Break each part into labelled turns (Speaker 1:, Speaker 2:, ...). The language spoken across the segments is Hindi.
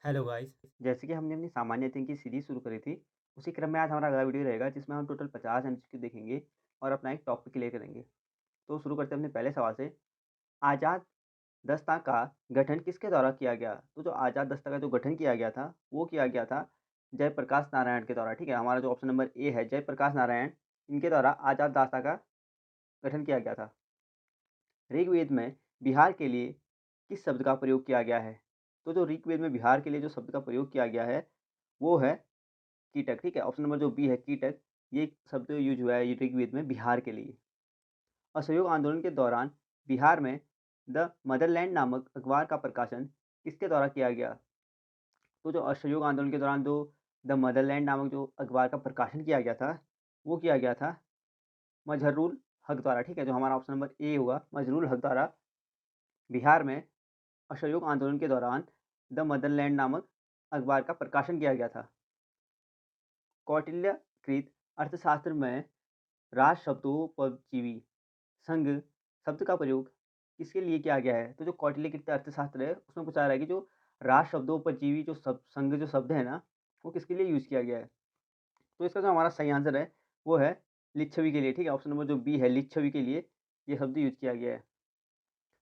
Speaker 1: Hello guys.
Speaker 2: जैसे कि हमने अपनी सामान्य अध्ययन की सीरीज़ शुरू करी थी, उसी क्रम में आज हमारा अगला वीडियो रहेगा जिसमें हम टोटल 50 एमसीक्यू देखेंगे और अपना एक टॉपिक क्लियर करेंगे। तो शुरू करते हैं अपने पहले सवाल से, आज़ाद दस्ता का गठन किसके द्वारा किया गया? तो जो आज़ाद दस्ता का जो गठन किया गया था, वो किया गया था जयप्रकाश नारायण के द्वारा, ठीक है? हमारा जो ऑप्शन नंबर ए है जयप्रकाश नारायण, इनके द्वारा आज़ाद दस्ता का गठन किया गया था। ऋग्वेद में बिहार के लिए किस शब्द का प्रयोग किया गया है? तो जो ऋग्वेद में बिहार के लिए जो शब्द का प्रयोग किया गया है, वो है कीटक, ठीक है? ऑप्शन नंबर जो बी है कीटक, ये शब्द यूज़ हुआ है ऋग्वेद में बिहार के लिए। असहयोग आंदोलन के दौरान बिहार में द मदरलैंड नामक अखबार का प्रकाशन किसके द्वारा किया गया? तो जो असहयोग आंदोलन के दौरान जो द मदरलैंड नामक जो अखबार का प्रकाशन किया गया था, वो किया गया था मजहरूल हक द्वारा, ठीक है? जो हमारा ऑप्शन नंबर ए होगा मजहरूल हक द्वारा बिहार में असहयोग आंदोलन के दौरान द मदरलैंड नामक अखबार का प्रकाशन किया गया था। कौटिल्यकृत अर्थशास्त्र में राज शब्दोपजीवी संघ शब्द का प्रयोग किसके लिए किया गया है? तो जो कौटिल्यकृत अर्थशास्त्र है, उसमें पूछा रहा है कि जो राज शब्दोपजीवी जो संघ जो शब्द है ना, वो किसके लिए यूज़ किया गया है? तो इसका जो हमारा सही आंसर है, वो है लिच्छवी के लिए, ठीक है? ऑप्शन नंबर जो बी है लिच्छवी के लिए ये शब्द यूज़ किया गया है।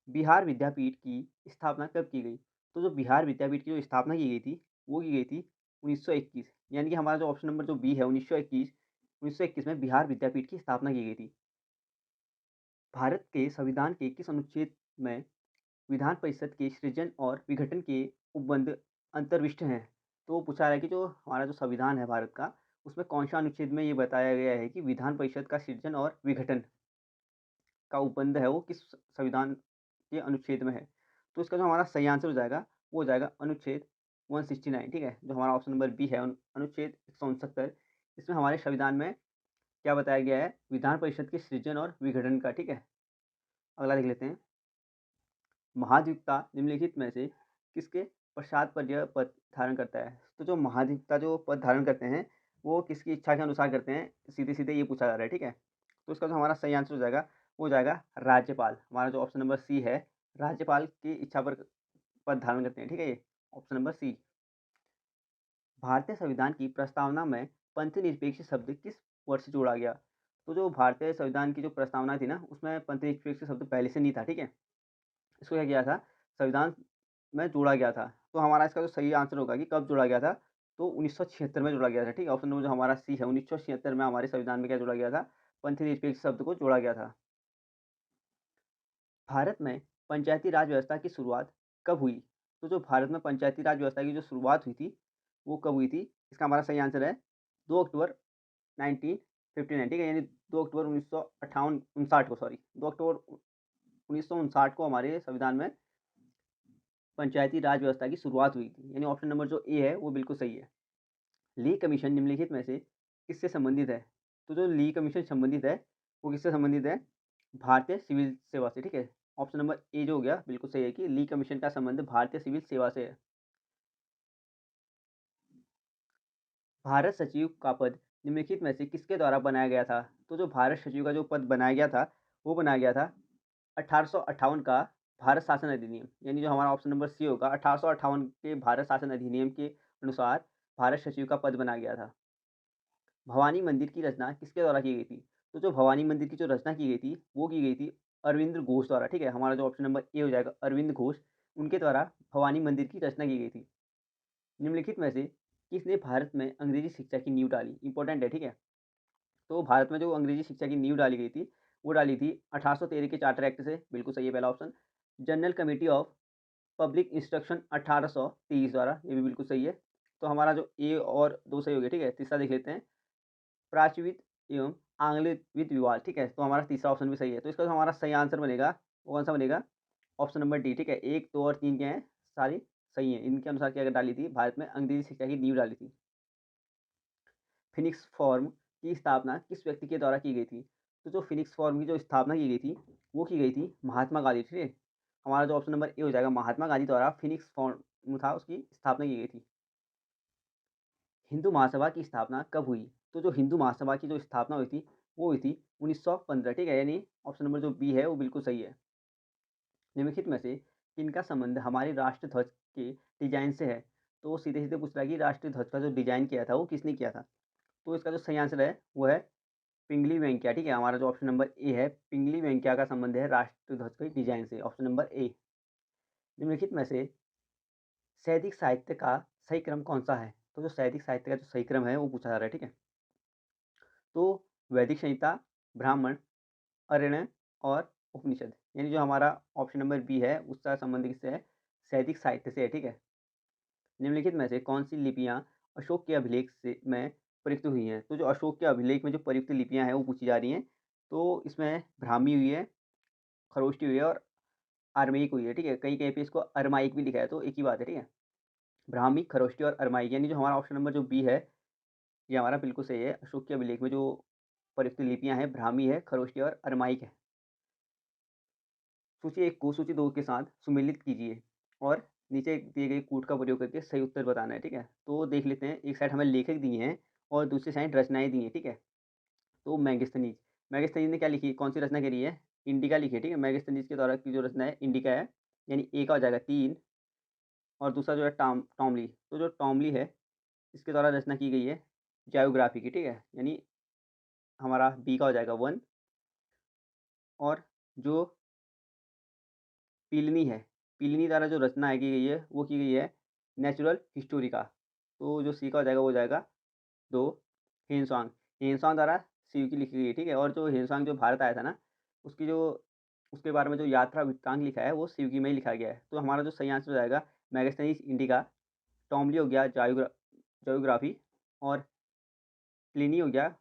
Speaker 2: बिहार विद्यापीठ की स्थापना कब की गई? तो जो बिहार विद्यापीठ की जो स्थापना की गई थी, वो की गई थी 1921, यानी कि हमारा जो ऑप्शन नंबर जो बी है 1921 में बिहार विद्यापीठ की स्थापना की गई थी। भारत के संविधान के किस अनुच्छेद में विधान परिषद के सृजन और विघटन के उपबंध अंतर्विष्ट हैं? तो वो पूछा रहा है कि जो हमारा जो संविधान है भारत का, उसमें कौन-सा अनुच्छेद में ये बताया गया है कि विधान परिषद का सृजन और विघटन का उपबंध है वो किस संविधान के अनुच्छेद में है? तो इसका जो हमारा सही आंसर हो जाएगा, वो हो जाएगा अनुच्छेद 169, ठीक है? जो हमारा ऑप्शन नंबर बी है अनुच्छेद 169, इसमें हमारे संविधान में क्या बताया गया है? विधान परिषद के सृजन और विघटन का, ठीक है? अगला देख लेते हैं। महाधिवक्ता निम्नलिखित में से किसके पश्चात पर यह पद धारण करता है? तो जो महाधिवक्ता जो पद धारण करते हैं, वो किसकी इच्छा के अनुसार करते हैं? सीधे-सीधे ये पूछा जा रहा है, ठीक है? तो इसका जो हमारा सही आंसर हो जाएगा, वो हो जाएगा राज्यपाल। हमारा जो ऑप्शन नंबर सी है, राज्यपाल की इच्छा पर पद धारण करते हैं, ठीक है ये? Option number C. भारतीय संविधान की प्रस्तावना में पंथनिरपेक्ष शब्द किस वर्ष जोड़ा गया? तो जो भारतीय संविधान की जो प्रस्तावना थी ना, उसमें पंथनिरपेक्ष शब्द पहले से नहीं था, ठीक है? इसको क्या किया था, संविधान में जोड़ा गया था। तो हमारा इसका जो सही आंसर होगा कि कब जोड़ा गया था, तो 1976 में जोड़ा गया था, ठीक है? ऑप्शन नंबर जो हमारा सी है 1976 में हमारे संविधान में क्या जोड़ा गया था, पंथनिरपेक्ष शब्द को जोड़ा गया था। भारत में पंचायती राज व्यवस्था की शुरुआत कब हुई? तो जो भारत में पंचायती राज व्यवस्था की जो शुरुआत हुई थी, वो कब हुई थी? इसका हमारा सही आंसर है 2 अक्टूबर 1959, ठीक है? यानी 2 अक्टूबर 1958 59 को सॉरी 2 अक्टूबर 1959 को हमारे संविधान में पंचायती राज व्यवस्था की शुरुआत हुई थी, यानी ऑप्शन नंबर जो ए है वो बिल्कुल सही है। ली कमीशन निम्नलिखित में से किससे संबंधित है? तो जो ली कमीशन संबंधित है, वो किससे संबंधित है? भारतीय सिविल सेवा से, ठीक है? ऑप्शन नंबर ए जो हो गया बिल्कुल सही है कि ली कमीशन का संबंध भारतीय सिविल सेवा से है। भारत सचिव का पद निम्नलिखित में से किसके द्वारा बनाया गया था? तो जो भारत सचिव का जो पद बनाया गया था, वो बनाया गया था 1858 का भारत शासन अधिनियम, यानी जो हमारा ऑप्शन नंबर सी होगा 1858 के भारत शासन अधिनियम के अनुसार भारत सचिव का पद बनाया गया था। भवानी मंदिर की रचना किसके द्वारा की गई थी? तो जो भवानी मंदिर की जो रचना की गई थी, वो की गई थी अरविंद घोष द्वारा, ठीक है? हमारा जो ऑप्शन नंबर ए हो जाएगा अरविंद घोष, उनके द्वारा भवानी मंदिर की रचना की गई थी। निम्नलिखित में से किसने भारत में अंग्रेजी शिक्षा की नींव डाली? इम्पोर्टेंट है, ठीक है? तो भारत में जो अंग्रेजी शिक्षा की नींव डाली गई थी, वो डाली थी 1813 के चार्टर एक्ट से, बिल्कुल सही है पहला option. General committee of public instruction 1823 द्वारा, ये भी बिल्कुल सही है। तो हमारा जो ए और 2 सही हो गया, ठीक है? तीसरा देख लेते हैं, प्राच्यविद एवं आंग्लविद विवाद, ठीक है? तो हमारा तीसरा ऑप्शन भी सही है। तो इसका जो हमारा सही आंसर बनेगा, वो कौन-सा बनेगा? ऑप्शन नंबर डी, ठीक है? 1, 2 और 3 क्या हैं? सारी सही हैं। इनके अनुसार क्या डाली थी, भारत में अंग्रेजी शिक्षा की नींव डाली थी। फिनिक्स फॉर्म की स्थापना किस व्यक्ति के द्वारा की गई थी? तो जो फिनिक्स फॉर्म की जो स्थापना की गई थी, वो की गई थी महात्मा गांधी, ठीक है? हमारा जो ऑप्शन नंबर ए हो जाएगा महात्मा गांधी द्वारा फिनिक्स फॉर्म था उसकी स्थापना की गई थी। हिंदू महासभा की स्थापना कब हुई? तो जो हिंदू महासभा की जो स्थापना हुई थी, वो हुई थी 1915, ठीक है? यानी ऑप्शन नंबर जो बी है वो बिल्कुल सही है। निम्नलिखित में से किनका संबंध हमारे राष्ट्र ध्वज के डिजाइन से है? तो सीधे-सीधे पूछ रहा है कि राष्ट्रीय ध्वज का जो डिज़ाइन किया था वो किसने किया था? तो इसका जो सही आंसर है वो है पिंगली वेंकैया, ठीक है? हमारा जो ऑप्शन नंबर ए है, पिंगली वेंकैया का संबंध है राष्ट्रीय ध्वज के डिज़ाइन से, ऑप्शन नंबर ए। निम्नलिखित में से सैद्धांतिक साहित्य का सही क्रम कौन-सा है? तो जो सैद्धांतिक साहित्य का जो सही क्रम है वो पूछा जा रहा है, ठीक है? तो वैदिक संहिता, ब्राह्मण, अरण्य और उपनिषद, यानी जो हमारा ऑप्शन नंबर बी है उसका संबंध किससे है? सैद्धांतिक साहित्य से है, ठीक है? निम्नलिखित में से कौन-सी लिपियाँ अशोक के अभिलेख से में प्रयुक्त हुई हैं? तो जो अशोक के अभिलेख में जो प्रयुक्त लिपियाँ हैं वो पूछी जा रही हैं। तो इसमें ब्राह्मी हुई है, खरोष्टी हुई है और अरमैक हुई है, ठीक है? कहीं-कहीं पे इसको अरमाइक भी लिखा है, तो एक ही बात है, ठीक है? ब्राह्मी, खरोष्टी और अरमाइक, यानी जो हमारा ऑप्शन नंबर जो बी है, ये हमारा बिल्कुल सही है। अशोक के अभिलेख में जो प्रयुक्त लिपियाँ हैं, ब्राह्मी है, खरोष्टी और अरमाइक है। सूची 1 को सूची 2 के साथ सुमेलित कीजिए और नीचे दिए गए कूट का प्रयोग करके सही उत्तर बताना है, ठीक है? तो देख लेते हैं, एक साइड हमें लेखक दिए हैं और दूसरी साइड रचनाएँ दी हैं, ठीक है? तो मेगास्थनीज, मेगास्थनीज ने क्या लिखी है? कौन-सी रचना करी है? इंडिका लिखी है, ठीक है? मेगास्थनीज के द्वारा की जो रचना है इंडिका है, यानी ए का हो जाएगा 3 और दूसरा जो है टॉमली। तो जो टॉमली है, इसके द्वारा रचना की गई है जियोग्राफी की, ठीक है? यानी हमारा बी का हो जाएगा 1 और जो पिलनी है, पिलनी द्वारा जो रचना है की गई है, वो की गई है नेचुरल हिस्टोरी का। तो जो सी का हो जाएगा वो हो जाएगा 2 हेनसांग, हेनसांग द्वारा शिव की लिखी गई है, ठीक है? और जो हेनसांग जो भारत आया था ना, उसकी जो उसके बारे में जो यात्रा वृत्तांत लिखा है, वो शिव की में ही लिखा गया है। तो हमारा जो सही आंसर हो जाएगा मेगास्थनीज इंडिका, टॉमली हो गया जियोग्राफी और प्लिनी हो गया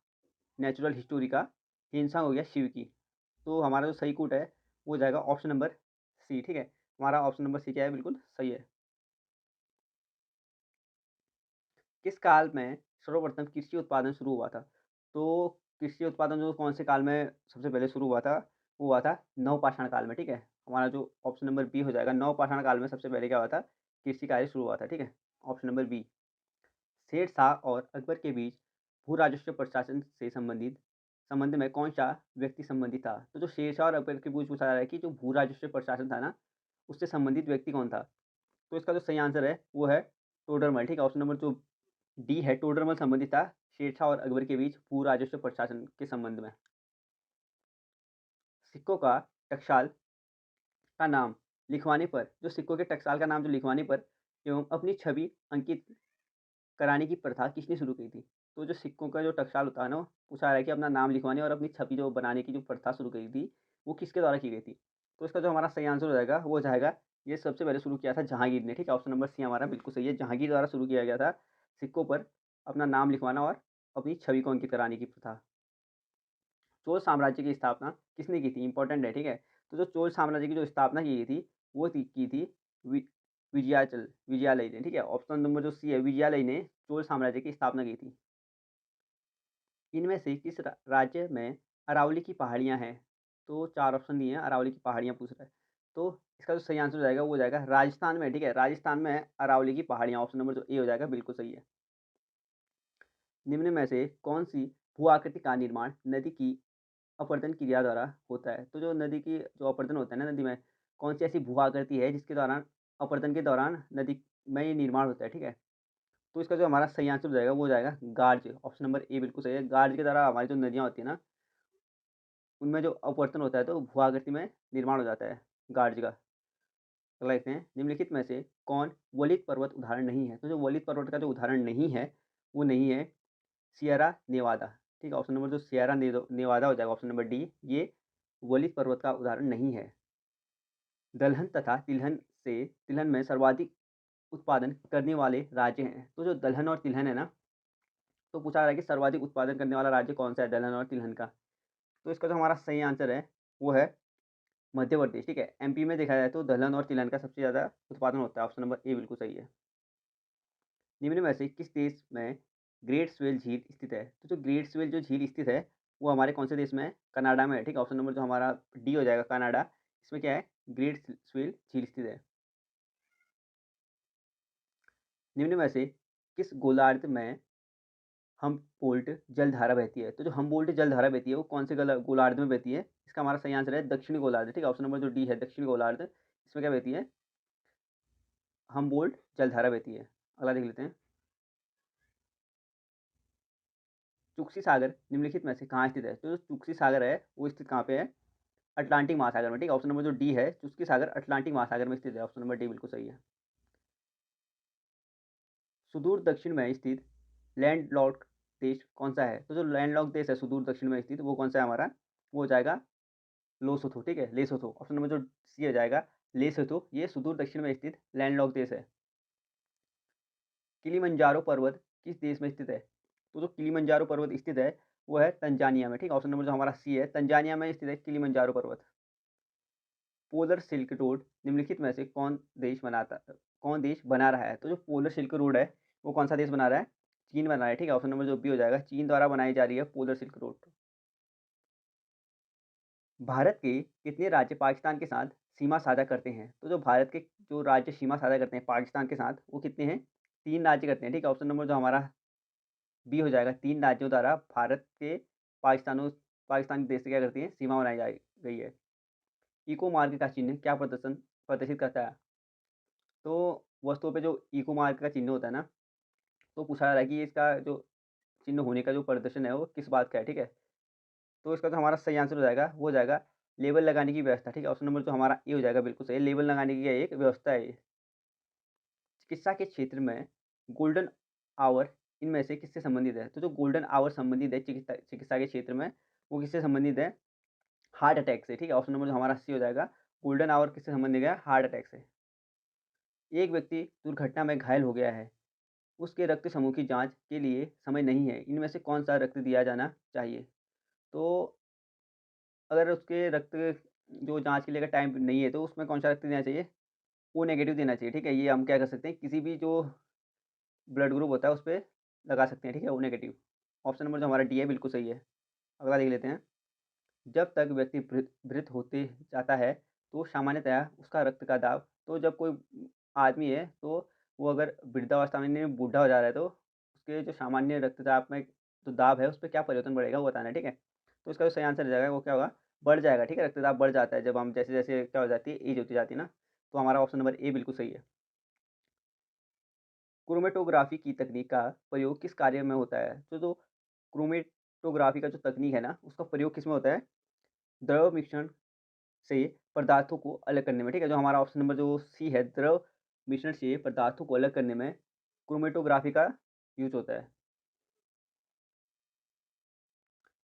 Speaker 2: नेचुरल हिस्टोरी का, हेनसांग हो गया शिव की। तो हमारा जो सही कूट है, वो हो जाएगा ऑप्शन नंबर सी, ठीक है? हमारा ऑप्शन नंबर सी क्या है? बिल्कुल सही है। किस काल में सर्वप्रथम कृषि उत्पादन शुरू हुआ था? तो कृषि उत्पादन जो कौन से काल में सबसे पहले शुरू हुआ था, वो हुआ था नवपाषाण काल में, ठीक है? हमारा जो ऑप्शन नंबर बी हो जाएगा, नवपाषाण काल में सबसे पहले क्या हुआ था? कृषि कार्य शुरू हुआ था, ठीक है? Option number B. Sher Shah और अकबर के बीच भू राजस्व प्रशासन से संबंध में कौन-सा व्यक्ति संबंधित था? तो जो शेर शाह और अकबर के बीच पूछा जा रहा है कि जो भू राजस्व प्रशासन था ना, उससे संबंधित व्यक्ति कौन था? तो इसका जो सही आंसर है, वो है टोडरमल, ठीक है? ऑप्शन नंबर जो डी है, टोडरमल संबंधित था शेरशाह और अकबर के बीच भू राजस्व प्रशासन के संबंध में। सिक्कों का टकसाल का नाम लिखवाने पर, जो सिक्कों के टकसाल का नाम जो लिखवाने पर एवं अपनी छवि अंकित कराने की प्रथा किसने शुरू की थी? तो जो सिक्कों का जो टकसाल होता है ना, पूछा रहा है कि अपना नाम लिखवाने और अपनी छवि जो बनाने की जो प्रथा शुरू करी थी, वो किसके द्वारा की गई थी? तो इसका जो हमारा सही आंसर हो जाएगा, वो हो जाएगा, ये सबसे पहले शुरू किया था जहांगीर ने, ठीक है? ऑप्शन नंबर सी हमारा बिल्कुल सही है, जहांगीर द्वारा शुरू किया गया था सिक्कों पर अपना नाम लिखवाना और अपनी छवि को अंकित कराने की प्रथा। चोल साम्राज्य की स्थापना किसने की थी? इम्पोर्टेंट है, ठीक है? तो जो चोल साम्राज्य की जो स्थापना की गई थी, वो की थी वि विजयालय ने, ठीक है? ऑप्शन नंबर जो सी है, विजयालय ने चोल साम्राज्य की स्थापना की थी। इनमें से किस राज्य में अरावली की पहाड़ियाँ हैं? तो 4 ऑप्शन दिए हैं, अरावली की पहाड़ियाँ पूछ रहा है। तो इसका जो सही आंसर हो जाएगा, वो हो जाएगा राजस्थान में, ठीक है? राजस्थान में है अरावली की पहाड़ियाँ, ऑप्शन नंबर जो ए हो जाएगा, बिल्कुल सही है। निम्न में से कौन-सी भू आकृति का निर्माण नदी की अपरदन क्रिया द्वारा होता है? तो जो नदी की जो अपरदन होता है ना नदी में, कौन-सी ऐसी भू आकृति है जिसके दौरान अपरदन के दौरान नदी में ये निर्माण होता है, ठीक है? तो इसका जो हमारा सही आंसर हो जाएगा, वो हो जाएगा गार्ज, ऑप्शन नंबर ए बिल्कुल सही है। गार्ज के द्वारा हमारी जो नदियाँ होती हैं ना, उनमें जो अपवर्तन होता है तो भू आकृति में निर्माण हो जाता है गार्ज का। अगला देखते हैं, निम्नलिखित में से कौन वलित पर्वत उदाहरण नहीं है? तो जो वलित पर्वत का जो उदाहरण नहीं है, वो नहीं है सिएरा नेवादा, ठीक है? ऑप्शन नंबर जो सिएरा नेवादा हो जाएगा, ऑप्शन नंबर डी, ये वलित पर्वत का उदाहरण नहीं है। दलहन तथा तिलहन में सर्वाधिक उत्पादन करने वाले राज्य हैं। तो जो दलहन और तिलहन है ना, तो पूछा जा रहा है कि सर्वाधिक उत्पादन करने वाला राज्य कौन-सा है दलहन और तिलहन का? तो इसका जो हमारा सही आंसर है, वो है मध्य प्रदेश, ठीक है? एमपी में देखा जाए तो दलहन और तिलहन का सबसे ज़्यादा उत्पादन होता है, ऑप्शन नंबर ए बिल्कुल सही है। निम्न में से किस देश में ग्रेट स्वेल झील स्थित है? तो जो ग्रेट स्वेल जो झील स्थित है, वो हमारे कौन से देश में है? कनाडा में है, ठीक है? ऑप्शन नंबर जो हमारा डी हो जाएगा कनाडा, इसमें क्या है? ग्रेट स्वेल झील स्थित है। निम्न में से किस गोलार्ध में हम्बोल्ट जलधारा बहती है? तो जो हम्बोल्ट जलधारा बहती है, वो कौन से गोलार्ध में बहती है? इसका हमारा सही आंसर है दक्षिणी गोलार्ध, ठीक है? ऑप्शन नंबर जो डी है दक्षिणी गोलार्ध, इसमें क्या बहती है? हम्बोल्ट जलधारा बहती है। अगला देख लेते हैं। चुक्सी सागर निम्नलिखित में से कहाँ स्थित है? तो जो चुक्सी सागर है वो स्थित कहाँ पे है? अटलांटिक महासागर में, ठीक है। ऑप्शन नंबर जो डी है, चुस्की सागर अटलांटिक महासागर में स्थित है। ऑप्शन नंबर डी बिल्कुल सही है। सुदूर दक्षिण में स्थित लैंडलॉक्ड देश कौन सा है? तो जो लैंडलॉक्ड देश है सुदूर दक्षिण में स्थित, वो कौन सा है हमारा? वो हो जाएगा लोसोथो, ठीक है, लेसोथो। ऑप्शन नंबर जो सी हो जाएगा लेसोथो। ये सुदूर दक्षिण में स्थित लैंडलॉक्ड देश है। किलिमंजारो पर्वत किस देश में स्थित है? तो जो किलिमंजारो पर्वत स्थित है वो है तंजानिया में, ठीक है। ऑप्शन नंबर जो हमारा सी है, तंजानिया में स्थित है किलिमंजारो पर्वत। पोलर सिल्क रोड निम्नलिखित में से कौन देश बना रहा है? तो जो पोलर सिल्क रोड है वो कौन सा देश बना रहा है? चीन बना रहा है, ठीक है। ऑप्शन नंबर जो बी हो जाएगा, चीन द्वारा बनाई जा रही है पोलर सिल्क रोड। भारत के कितने राज्य पाकिस्तान के साथ सीमा साझा करते हैं? तो जो भारत के जो राज्य सीमा साझा करते हैं पाकिस्तान के साथ, वो कितने हैं? 3 राज्य करते हैं, ठीक है। ऑप्शन नंबर जो हमारा बी हो जाएगा, 3 राज्यों द्वारा भारत के पाकिस्तान देश से क्या करती है? सीमा बनाई जा गई है। इको मार्क का चिन्ह क्या प्रदर्शित करता है? तो वस्तुओं पे जो इको मार्क का चिन्ह होता है ना, तो पूछा जा रहा है कि इसका जो चिन्ह होने का जो प्रदर्शन है वो किस बात का है, ठीक है। तो इसका जो हमारा सही आंसर हो जाएगा वो हो जाएगा लेबल लगाने की व्यवस्था, ठीक है। ऑप्शन नंबर जो हमारा ए हो जाएगा बिल्कुल सही, लेबल लगाने की एक व्यवस्था है ये। चिकित्सा के क्षेत्र में गोल्डन आवर इनमें से किससे संबंधित है? तो जो गोल्डन आवर संबंधित है चिकित्सा चिकित्सा के क्षेत्र में, वो किससे संबंधित है? हार्ट अटैक से, ठीक है। ऑप्शन नंबर जो हमारा सी हो जाएगा, गोल्डन आवर किससे संबंधित है? हार्ट अटैक से। एक व्यक्ति दुर्घटना में घायल हो गया है, उसके रक्त समूह की जांच के लिए समय नहीं है, इनमें से कौन सा रक्त दिया जाना चाहिए? तो अगर उसके रक्त जो जांच के लिए अगर टाइम नहीं है तो उसमें कौन सा रक्त देना चाहिए? ओ नेगेटिव देना चाहिए, ठीक है। ये हम क्या कर सकते हैं, किसी भी जो ब्लड ग्रुप होता है उस पे लगा सकते हैं, ठीक है, ओ नेगेटिव। ऑप्शन नंबर जो हमारा डी है बिल्कुल सही है। अगला देख लेते हैं। जब तक व्यक्ति वृद्ध होते जाता है तो सामान्यतया उसका रक्त का दाब, तो जब कोई आदमी है तो वो अगर वृद्धावस्था में बूढ़ा हो जा रहा है तो उसके जो सामान्य रक्तचाप में जो दाब है उस पे क्या परिवर्तन बढ़ेगा वो बताना है, ठीक है। तो इसका जो सही आंसर हो जाएगा वो क्या होगा? बढ़ जाएगा, ठीक है। रक्तचाप बढ़ जाता है जब हम जैसे-जैसे क्या हो जाती है, एज होती जाती है ना, तो हमारा ऑप्शन नंबर ए बिल्कुल सही है। क्रोमैटोग्राफी की तकनीक का प्रयोग किस कार्य में होता है? तो जो क्रोमैटोग्राफी का जो तकनीक है ना, उसका प्रयोग किसमें होता है? द्रव मिश्रण से पदार्थों को अलग करने में, ठीक है। जो हमारा ऑप्शन नंबर जो सी है, द्रव मिश्रण से पदार्थों को अलग करने में क्रोमैटोग्राफी का यूज़ होता है।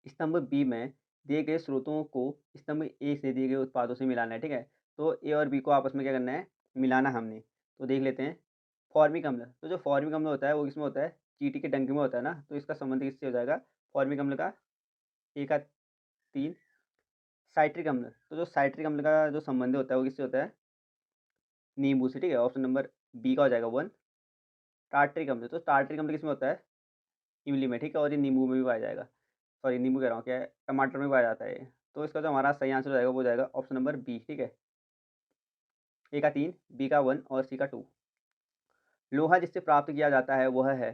Speaker 2: स्तंभ बी में दिए गए स्रोतों को स्तंभ ए से दिए गए उत्पादों से मिलाना है, ठीक है। तो ए और बी को आपस में क्या करना है? मिलाना हमने। तो देख लेते हैं। फॉर्मिक अम्ल, तो जो फॉर्मिक अम्ल होता है वो किसमें होता है? चींटी के डंक में होता है ना, तो इसका संबंध किससे हो जाएगा? फॉर्मिक अम्ल का ए का 3। साइट्रिक अम्ल, तो जो साइट्रिक अम्ल का जो संबंध होता है वो किससे होता है? नींबू से, ठीक है। ऑप्शन नंबर बी का हो जाएगा 1। टार्ट्रिक अम्ल, तो टार्ट्रिक अम्ल किसमें होता है? इमली में, ठीक है। और ये नींबू में भी पाया जाएगा। सॉरी, नींबू कह रहा हूँ, क्या है, टमाटर में पाया जाता है ये। तो इसका जो हमारा सही आंसर हो जाएगा वो हो जाएगा ऑप्शन नंबर बी, ठीक है। ए का 3, बी का 1 और सी का 2। लोहा जिससे प्राप्त किया जाता है वह है,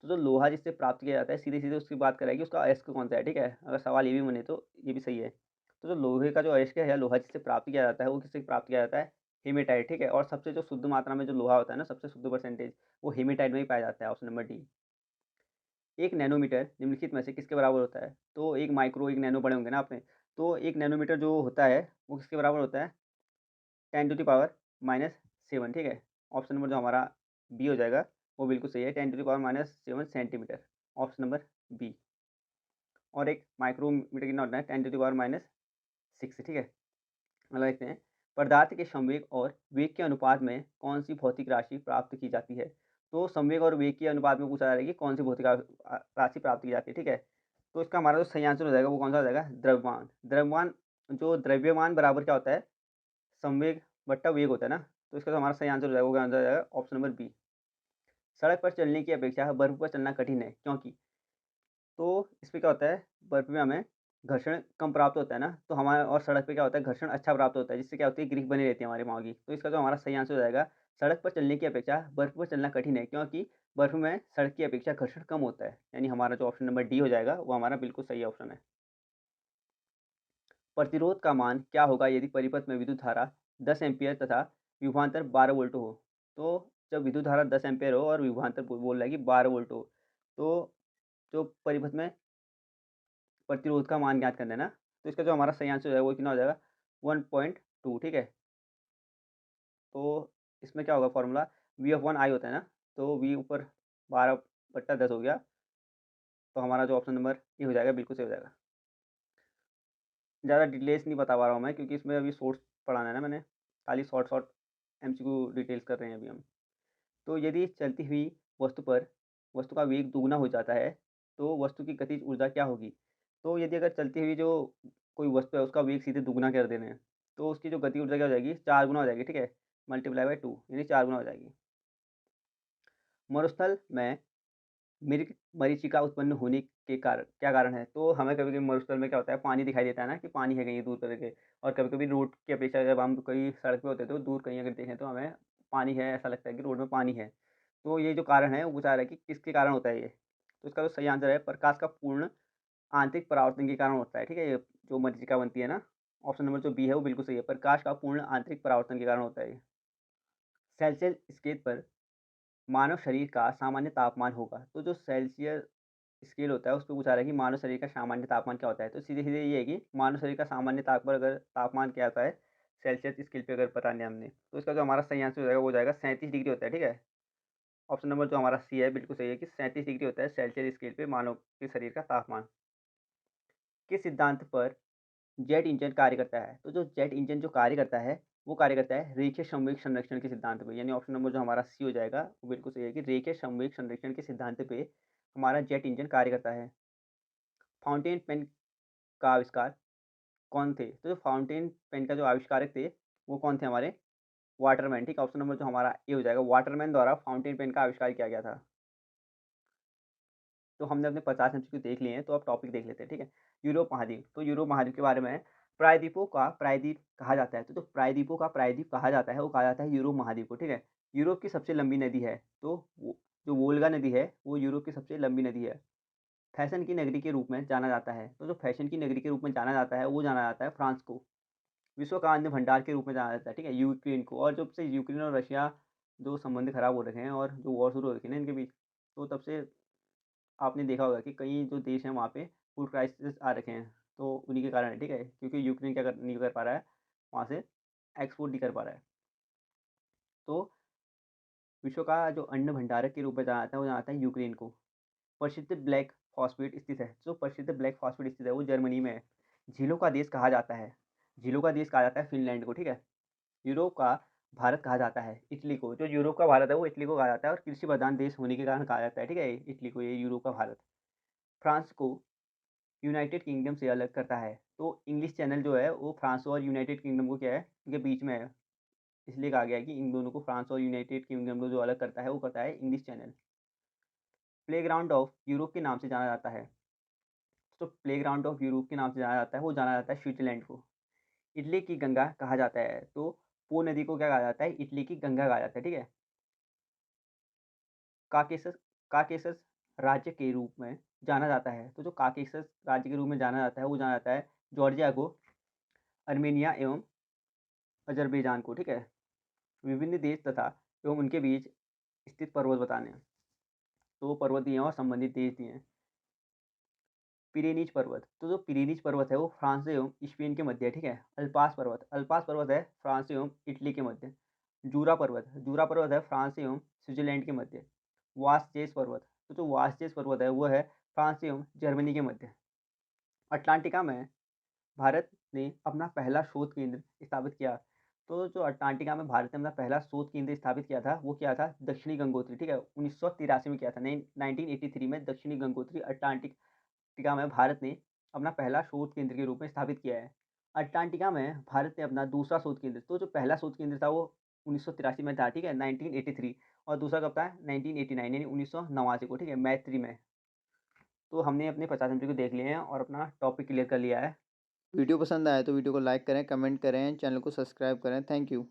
Speaker 2: तो जो लोहा जिससे प्राप्त किया जाता है सीधे-सीधे उसकी बात कराएगी, उसका अयस्क कौन-सा है, ठीक है। अगर सवाल ये भी बने तो ये भी सही है। तो जो लोहे का जो अयस्क है, लोहा जिससे प्राप्त किया जाता है वो किससे प्राप्त किया जाता है? हेमेटाइट, ठीक है। और सबसे जो शुद्ध मात्रा में जो लोहा होता है ना, सबसे शुद्ध परसेंटेज, वो हेमेटाइट में ही पाया जाता है। Option number D. 1 नैनोमीटर निम्नलिखित में से किसके बराबर होता है? तो 1 माइक्रो, 1 नैनो पढ़े होंगे ना आपने। तो 1 नैनोमीटर जो होता है वो किसके बराबर होता है? 10 टू द पावर -7, ठीक है। ऑप्शन नंबर जो हमारा बी हो जाएगा वो बिल्कुल सही है, 10 to the power -7 centimetre. Option number B. और 1 माइक्रोमीटर कितना होता है? 10 टू द पावर -6, ठीक है। अगला देखते हैं। पदार्थ के संवेग और वेग के अनुपात में कौन सी भौतिक राशि प्राप्त की जाती है? तो संवेग और वेग के अनुपात में पूछा जा रहा है कि कौन सी भौतिक राशि प्राप्त की जाती है, ठीक है। तो इसका हमारा जो सही आंसर हो जाएगा वो कौन सा हो जाएगा? द्रव्यमान। द्रव्यमान, जो द्रव्यमान बराबर क्या होता है? संवेग बट्टा वेग होता है ना, तो इसका जो हमारा सही आंसर हो जाएगा वो क्या आंसर हो जाएगा? Option number B. सड़क पर चलने की अपेक्षा बर्फ पर चलना कठिन है, क्योंकि? तो इसमें क्या होता है, बर्फ में हमें घर्षण कम प्राप्त होता है ना, तो हमारा और सड़क पे क्या होता है, घर्षण अच्छा प्राप्त होता है, जिससे क्या होती है, ग्रिप बनी रहती है हमारे पाँव की। तो इसका जो हमारा सही आंसर हो जाएगा, सड़क पर चलने की अपेक्षा बर्फ पर चलना कठिन है, क्योंकि बर्फ में सड़क की अपेक्षा घर्षण कम होता है। यानी हमारा जो ऑप्शन नंबर डी हो जाएगा वो हमारा बिल्कुल सही ऑप्शन है। प्रतिरोध का मान क्या होगा यदि परिपथ में विद्युत धारा 10 एम्पीयर तथा विभवांतर 12 वोल्ट हो? तो जब विद्युत धारा 10 एम्पीयर हो और विभवांतर बोल रहा है कि 12 वोल्ट हो, तो जो परिपथ में प्रतिरोध का मान ज्ञात करना है ना, तो इसका जो हमारा सही आंसर हो जाएगा वो कितना हो जाएगा 1.2 ठीक है। तो इसमें क्या होगा फॉर्मूला V/1 I होता है ना, तो V ऊपर 12/10 हो गया, तो हमारा जो ऑप्शन नंबर ए हो जाएगा बिल्कुल सही हो जाएगा। ज़्यादा डिटेल्स नहीं बता पा रहा हूँ मैं क्योंकि इसमें अभी सोर्स पढ़ाना है ना मैंने, खाली शॉर्ट एमसीक्यू डिटेल्स कर रहे हैं अभी हम। तो यदि चलती हुई वस्तु पर वस्तु का वेग दुगना हो जाता है, तो वस्तु की गतिज ऊर्जा क्या होगी? तो यदि अगर चलती हुई जो कोई वस्तु है उसका वेग सीधे दुगना कर देना है, तो उसकी जो गति ऊर्जा क्या हो जाएगी 4 गुना हो जाएगी, ठीक है? मल्टीप्लाई बाय 2 यानी 4 गुना हो जाएगी। मरुस्थल में मिर्ग मरीचिका उत्पन्न होने के क्या कारण है? तो हमें कभी-कभी मरुस्थल में क्या होता है पानी दिखाई देता है ना कि पानी है कहीं दूर करके, और कभी-कभी रोड की अपेक्षा जब हम कहीं सड़क पे होते हैं तो दूर कहीं अगर देखें तो हमें पानी है, ऐसा लगता है कि रोड में पानी है। तो ये जो कारण है वो बता रहा है कि किसके कारण होता है ये? तो इसका जो सही आंसर है प्रकाश का पूर्ण आंतरिक परावर्तन के कारण होता है, ठीक है? ये जो मरीचिका बनती है ना, ऑप्शन नंबर जो बी है वो बिल्कुल सही है, प्रकाश का पूर्ण आंतरिक परावर्तन के कारण होता है ये। सेल्सियस स्केल पर मानव शरीर का सामान्य तापमान होगा। तो जो सेल्सियस स्केल होता है, उसपे पूछा रहा है कि मानव शरीर का सामान्य तापमान क्या होता है? तो सीधे-सीधे ये है कि मानव शरीर का सामान्य तापमान क्या आता है, सेल्सियस स्केल पे अगर पता नहीं हमने, तो इसका जो हमारा सही आंसर हो जाएगा, वो हो जाएगा 37 डिग्री होता है, ठीक है? ऑप्शन नंबर जो हमारा सी है, बिल्कुल सही है कि 37 डिग्री होता है सेल्सियस स्केल पे मानव के शरीर का तापमान। किस सिद्धांत पर जेट इंजन कार्य करता है? तो जो जेट इंजन जो कार्य करता है, वो कार्य करता है रेखीय संवेग संरक्षण के सिद्धांत पे, यानी ऑप्शन नंबर जो हमारा सी हो जाएगा, वो बिल्कुल सही है कि रेखीय संवेग संरक्षण के सिद्धांत पे हमारा जेट इंजन कार्य करता है। फाउंटेन पेन का आविष्कार कौन थे? तो जो फाउंटेन पेन का जो आविष्कारक थे, वो कौन थे हमारे? वाटरमैन, ठीक है? ऑप्शन नंबर जो हमारा ए हो जाएगा, वाटरमैन द्वारा फाउंटेन पेन का आविष्कार किया गया था। तो हमने अपने 50 एमसीक्यू देख लिए हैं, तो अब टॉपिक देख लेते हैं, ठीक है? यूरोप महाद्वीप, तो यूरोप महाद्वीप के बारे में प्रायद्वीपों का प्रायद्वीप कहा जाता है, तो जो प्रायद्वीपों का प्रायद्वीप कहा जाता है, वो कहा जाता है यूरोप महाद्वीप को, ठीक है? यूरोप की सबसे लंबी नदी है, तो वो जो वोल्गा नदी है, वो यूरोप की सबसे लंबी नदी है। फैशन की नगरी के रूप में जाना जाता है, तो जो फैशन की नगरी के रूप में जाना जाता है, वो जाना जाता है फ्रांस को। विश्व का अन्न भंडार के रूप में जाना जाता है, ठीक है? यूक्रेन को, और जब से यूक्रेन और रशिया जो संबंध खराब हो रखे हैं और जो वॉर शुरू हो रखी है ना इनके बीच, तो तब से आपने देखा होगा कि कई जो देश हैं वहाँ पे फूड क्राइसिस आ रखे हैं, तो उन्हीं के कारण है, ठीक है? क्योंकि यूक्रेन क्या कर नहीं कर पा रहा है, वहाँ से एक्सपोर्ट नहीं कर पा रहा है। तो विश्व का जो अन्न भंडारक के रूप में जाना जाता है, वो जाना जाता है यूक्रेन को। प्रसिद्ध ब्लैक फॉस्फेट स्थित है, जो प्रसिद्ध ब्लैक फॉस्फेट स्थित है, वो जर्मनी में है। झीलों का देश कहा जाता है, झीलों का देश कहा जाता है फ़िनलैंड को, ठीक है? यूरोप का भारत कहा जाता है इटली को, जो यूरोप का भारत है वो इटली को कहा जाता है, और कृषि प्रधान देश होने के कारण कहा जाता है, ठीक है? इटली को, ये यूरोप का भारत। फ्रांस को यूनाइटेड किंगडम से अलग करता है, तो इंग्लिश चैनल जो है वो फ्रांस और यूनाइटेड किंगडम को क्या है, इनके बीच में है। इसलिए कहा गया है कि इन दोनों को फ्रांस और यूनाइटेड किंगडम को जो अलग करता है वो करता है English channel. Playground of Europe के नाम से जाना जाता है, तो प्लेग्राउंड ऑफ यूरोप के नाम से जाना जाता है, वो जाना जाता है स्विट्जरलैंड को। इटली की गंगा कहा जाता है, तो पो नदी को क्या कहा जाता है, इटली की गंगा कहा जाता है, ठीक है? काकेशस काकेशस राज्य के रूप में जाना जाता है, तो जो काकेशस राज्य के रूप में जाना जाता है, वो जाना जाता है जॉर्जिया को, अर्मेनिया एवं अज़रबैजान को, ठीक है? विभिन्न देश तथा एवं उनके बीच स्थित पर्वत बताने हैं, तो वो पर्वत दिए हैं और संबंधित देश दिए हैं। पिरेनीज पर्वत, तो जो पिरेनीज पर्वत है वो फ्रांस एवं स्पेन के मध्य है, ठीक है? अल्पास पर्वत है फ्रांस एवं इटली के मध्य। जूरा पर्वत है फ्रांस एवं स्विट्जरलैंड के मध्य। वास्चेस पर्वत, तो जो वास्चेस पर्वत है वो है फ्रांस एवं जर्मनी के मध्य। अटलांटिका में भारत ने अपना पहला शोध केंद्र स्थापित किया, तो जो अटलांटिका में भारत ने अपना पहला शोध केंद्र स्थापित किया था, वो क्या था, दक्षिणी गंगोत्री, ठीक है? 1983 में किया था, 1983 में दक्षिणी गंगोत्री अटलांटिका में भारत ने अपना पहला शोध केंद्र के रूप में स्थापित किया है। अटलांटिका में भारत ने अपना दूसरा शोध केंद्र, तो जो पहला शोध केंद्र था वो 1983 में था, ठीक है? 1983, और दूसरा कब था, 1989 यानी 1989 को, ठीक है? मैत्री में। तो हमने अपने 50 एमसीक्यू को देख लिए हैं और अपना टॉपिक क्लियर कर लिया है। वीडियो पसंद आए तो वीडियो को लाइक करें, कमेंट करें, चैनल को सब्सक्राइब करें। Thank you.